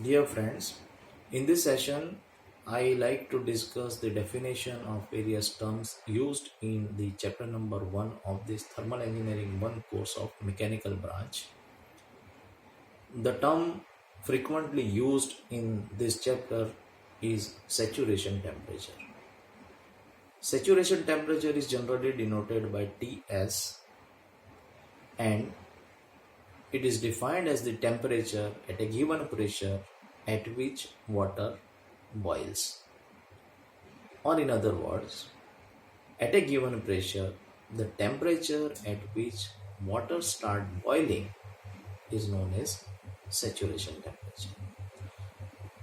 Dear friends, in this session, I like to discuss the definition of various terms used in the chapter number 1 of this Thermal Engineering 1 course of Mechanical Branch. The term frequently used in this chapter is saturation temperature. Saturation temperature is generally denoted by Ts and it is defined as the temperature at a given pressure at which water boils. Or in other words, at a given pressure, the temperature at which water starts boiling is known as saturation temperature.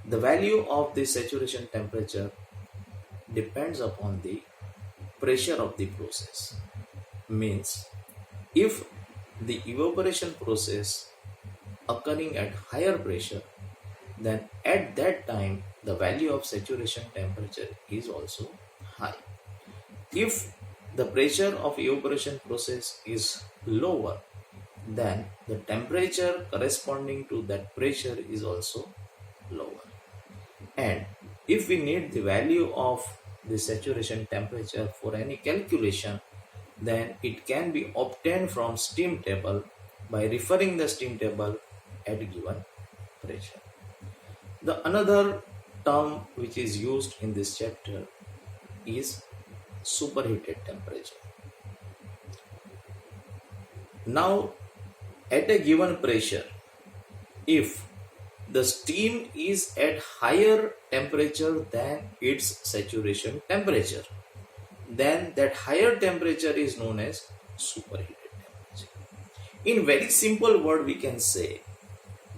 The value of the saturation temperature depends upon the pressure of the process. Means, if the evaporation process occurring at higher pressure, then at that time the value of saturation temperature is also high. If the pressure of evaporation process is lower, then the temperature corresponding to that pressure is also lower. And if we need the value of the saturation temperature for any calculation, then it can be obtained from steam table by referring the steam table at given pressure. The another term which is used in this chapter is superheated temperature. Now, at a given pressure, if the steam is at higher temperature than its saturation temperature, then that higher temperature is known as superheated temperature. In very simple word, we can say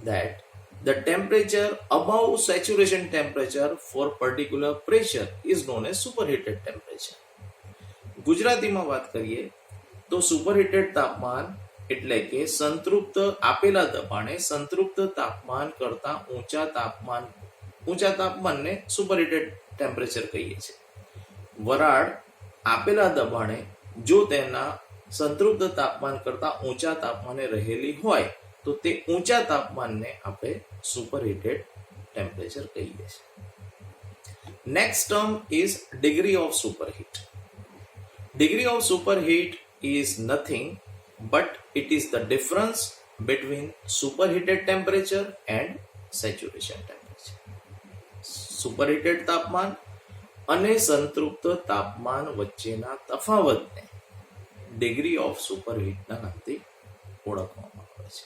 that the temperature above saturation temperature for particular pressure is known as superheated temperature. ગુજરાતીમાં વાત કરીએ તો superheated તાપમાન એટલે કે સંતૃપ્ત આપેલા દબાણે સંતૃપ્ત તાપમાન કરતા ઊંચા તાપમાનને સુપરહીટેડ ટેમ્પરેચર કહીએ છીએ. વરાળ આપેલા દબાણે જો તેના સંતૃપ્ત તાપમાન કરતા ઊંચા તાપમાને રહેલી હોય તો તે ઊંચા તાપમાનને આપણે સુપરહીટેડ ટેમ્પરેચર કહીએ છીએ. Next term is degree of superhit. Degree of superheat is nothing but it is the difference between superheated temperature and saturation temperature. Superheated તાપમાન અને સંતૃપ્ત તાપમાન વચ્ચેના તફાવતને ડિગ્રી ઓફ સુપરહીટના નામથી ઓળખવામાં આવે છે.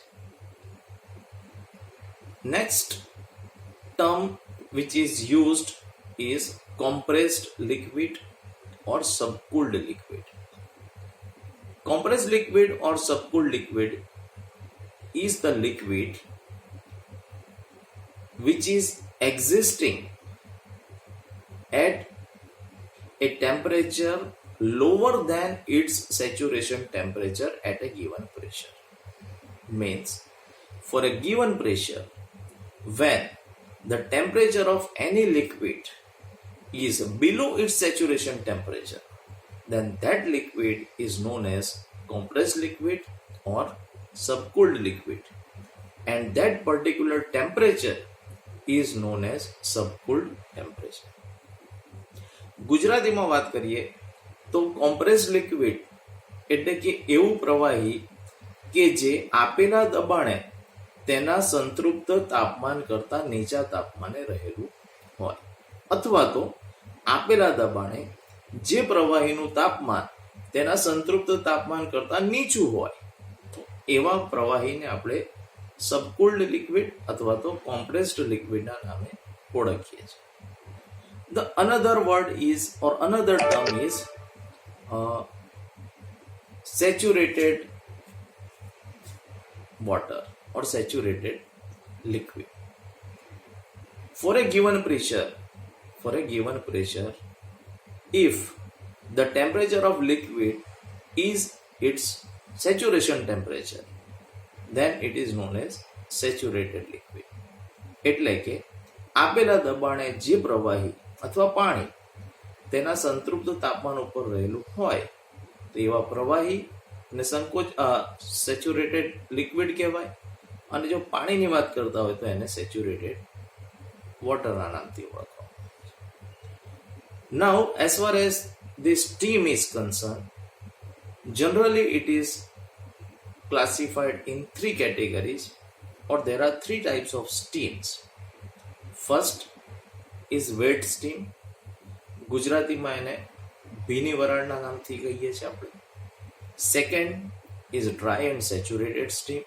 Next term which is used is compressed liquid or subcooled liquid. Compressed liquid or subcooled liquid is the liquid which is existing at a temperature lower than its saturation temperature at a given pressure. Means, for a given pressure, when the temperature of any liquid is below its saturation temperature, then that liquid is known as compressed liquid or subcooled liquid, and that particular temperature is known as subcooled temperature. ગુજરાતીમાં વાત કરીએ તો compressed liquid એટલે કે એવું પ્રવાહી કે જે આપેલા દબાણે તેના સંતૃપ્ત તાપમાન કરતા નીચા તાપમાને રહેલું હોય, અથવા તો આપેલા દબાણે જે પ્રવાહીનું તાપમાન તેના સંતૃપ્ત તાપમાન કરતા નીચું હોય તો એવા પ્રવાહીને આપણે સબકૂલ્ડ લિક્વિડ અથવા તો કોમ્પ્રેસ્ડ લિક્વિડના નામે ઓળખીએ છીએ. The another word is or another term is saturated water or saturated liquid. For a given pressure, if the temperature of liquid is its saturation temperature, then it is known as saturated liquid. એટલે કે આપેલા દબાણે જે પ્રવાહી અથવા પાણી તેના સંતૃપ્ત તાપમાન ઉપર રહેલું હોય તો એવા પ્રવાહીને સેચ્યુરેટેડ લિક્વિડ કહેવાય, અને જો પાણીની વાત કરતા હોય તો એને સેચ્યુરેટેડ વોટરના નામથી ઓળખવામાં. Now, as far as the steam is concerned, generally it is classified in three categories, or there are three types of steams. First is wet steam. ગુજરાતીમાં એને ભીની વરાળના નામથી કહીએ છીએ આપણે. Second is dry and saturated steam.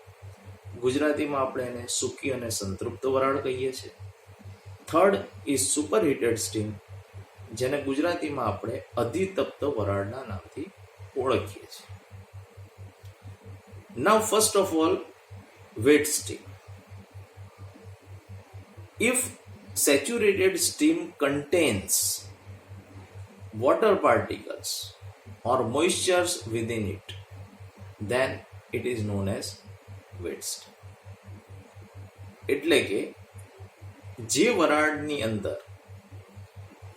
ગુજરાતીમાં આપણે એને સૂકી અને સંતૃપ્ત વરાળ કહીએ છીએ. Third is super heated steam, જેને ગુજરાતીમાં આપણે અધિતપ્ત વરાળના નામથી ઓળખીએ છીએ. Now, first of all, wet steam. If saturated steam contains water particles or moistures within it, then it is known as wet steam. એટલે કે જે વરાળની અંદર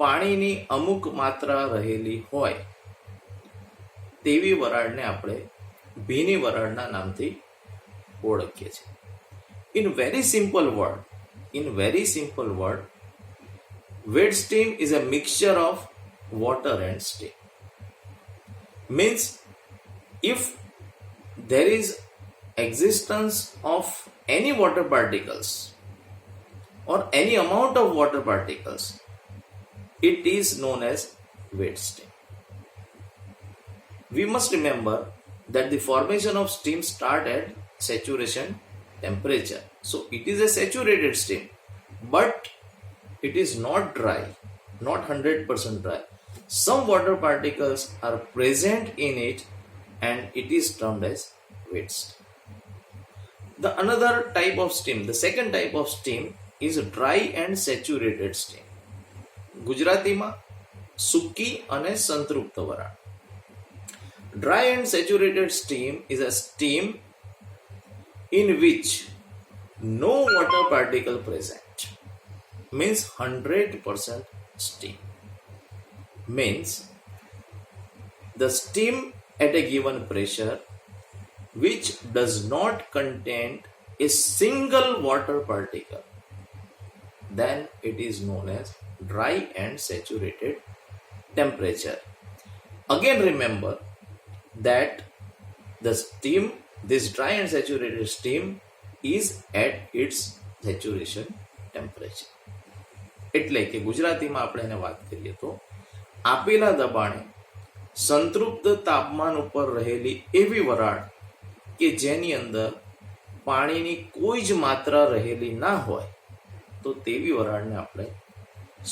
પાણીની અમુક માત્રા રહેલી હોય તેવી વરાળને આપણે ભીની વરાળના નામથી ઓળખીએ છીએ. In very simple word, wet steam is a mixture of water and steam. Means if there is existence of any water particles or any amount of water particles, it is known as wet steam. We must remember that the formation of steam start at saturation temperature. So it is a saturated steam, but it is not dry, not 100% dry. Some water particles are present in it and it is termed as wet steam. The another type of steam, the second type of steam is dry and saturated steam. ગુજરાતીમાં સૂકી અને સંતૃપ્ત વરાળ. Dry and saturated steam is a steam in which no water particle present. Means 100% steam. Means the steam at a given pressure which does not contain a single water particle, then it is known as dry and saturated temperature. Again, remember that the steam, this dry and saturated steam, is at its saturation temperature. એટલે કે ગુજરાતીમાં આપણે એને વાત કરીએ તો આપેલા દબાણે સંતૃપ્ત તાપમાન ઉપર રહેલી એવી વરાળ કે જેની અંદર પાણીની કોઈ જ માત્રા રહેલી ના હોય, તો તેવી વરાળને આપણે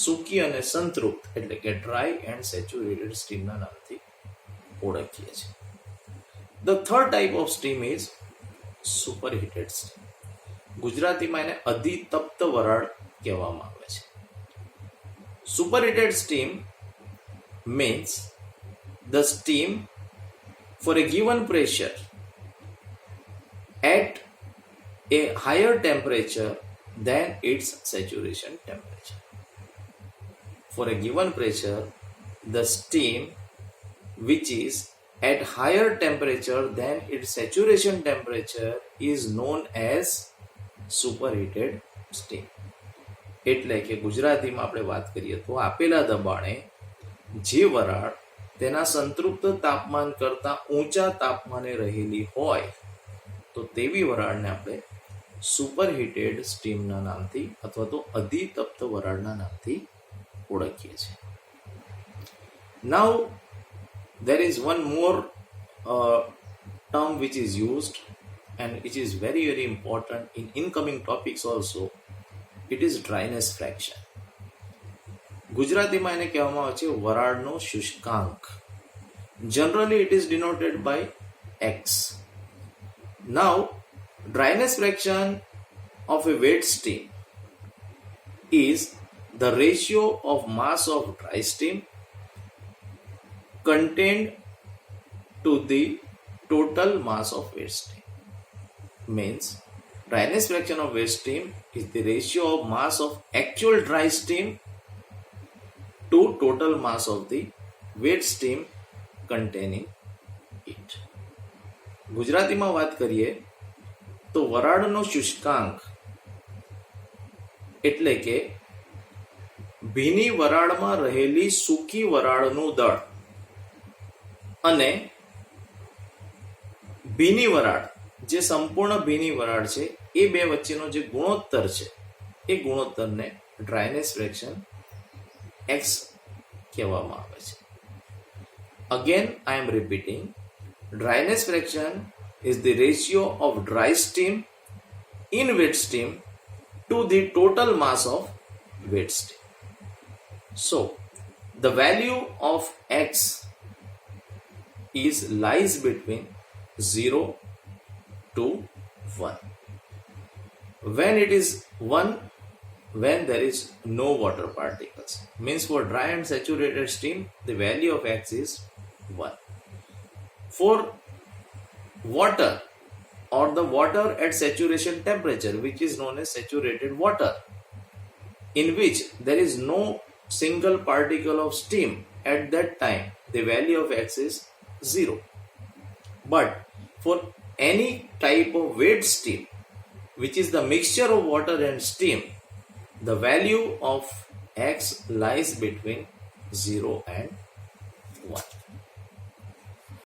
સૂકી અને સંતૃપ્ત એટલે કે ડ્રાય એન્ડ સેચ્યુરેટેડ સ્ટીમના નામથી ઓળખીએ છીએ. The third type of steam is superheated steam. ગુજરાતીમાં એને અધિતપ્ત વરાળ કહેવામાં આવે છે. Superheated steam means the steam for a given pressure at a higher temperature than its saturation temperature. For a given pressure, the steam which is at higher temperature than its saturation temperature is known as superheated steam. એટલે કે ગુજરાતીમાં આપણે વાત કરીએ તો આપેલા દબાણે જે વરાળ તેના સંતૃપ્ત તાપમાન કરતા ઊંચા તાપમાને રહેલી હોય, તો તેવી વરાળને આપણે સુપરહીટેડ સ્ટીમના નામથી અથવા તો અધિતપ્ત વરાળના નામથી ઓળખીએ છીએ. Now, there is one more term which is used and which is very very important in incoming topics also. It is dryness fraction. ગુજરાતીમાં એને કહેવામાં આવે છે વરાળનો શુષ્કાંક. Generally it is denoted by X. Now, dryness fraction of a wet steam is the ratio of mass of dry steam contained to the total mass of wet steam. Means dryness fraction of wet steam is the ratio of mass of actual dry steam to total mass of the wet steam containing it. ગુજરાતીમાં વાત કરીએ તો વરાળનો શુષ્કાંક એટલે કે ભીની વરાળમાં રહેલી સૂકી વરાળનું દળ અને ભીની વરાળ જે સંપૂર્ણ ભીની વરાળ છે એ બે વચ્ચેનો જે ગુણોત્તર છે એ ગુણોત્તરને ડ્રાયનેસ ફ્રેક્શન x કહેવામાં આવે છે. Again I am repeating, dryness fraction is the ratio of dry steam in wet steam to the total mass of wet steam. So the value of x lies between 0 to 1. When it is 1, when there is no water particles, means for dry and saturated steam the value of x is 1. For water or the water at saturation temperature, which is known as saturated water, in which there is no single particle of steam at that time, the value of x is 0. But for any type of wet steam, which is the mixture of water and steam, the value of x lies between 0 and 1.